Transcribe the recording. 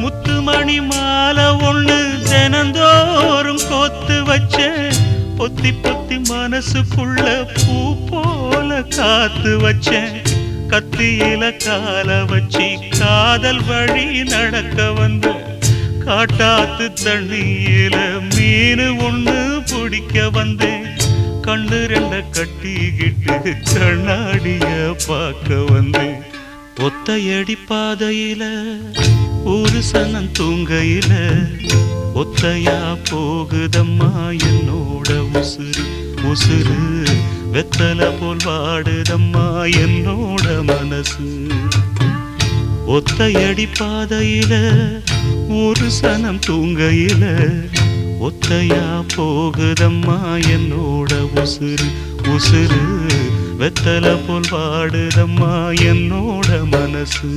முத்துமணி மாலை ஒண்ணு தினந்தோறும் கோத்து வச்ச பொத்தி பொத்தி மனசுக்குள்ள பூ போல காத்து வச்சேன் கத்தியில கால வச்சி காதல் வழி நடக்க வந்த காட்டாத்து தண்ணியில மீன் ஒண்ணு பிடிக்க வந்தேன் கண்ணு ரெண்ட கட்டிக்கிட்டு கண்ணாடிய பார்க்க வந்தேன் ஒத்தையடி பாதையில ஒரு சனம் தூங்கையில ஒத்தையா போகுதம்மா என்னோட உசுறு உசுறு வெத்தல போல் வாடுதம்மா என்னோட மனசு ஒத்தையடி பாதையில ஒரு சனம் தூங்கையில ஒத்தையா போகுதம்மா என்னோட உசுறு உசுறு வெத்தல போல் வாடுதம்மா என்னோட மனசு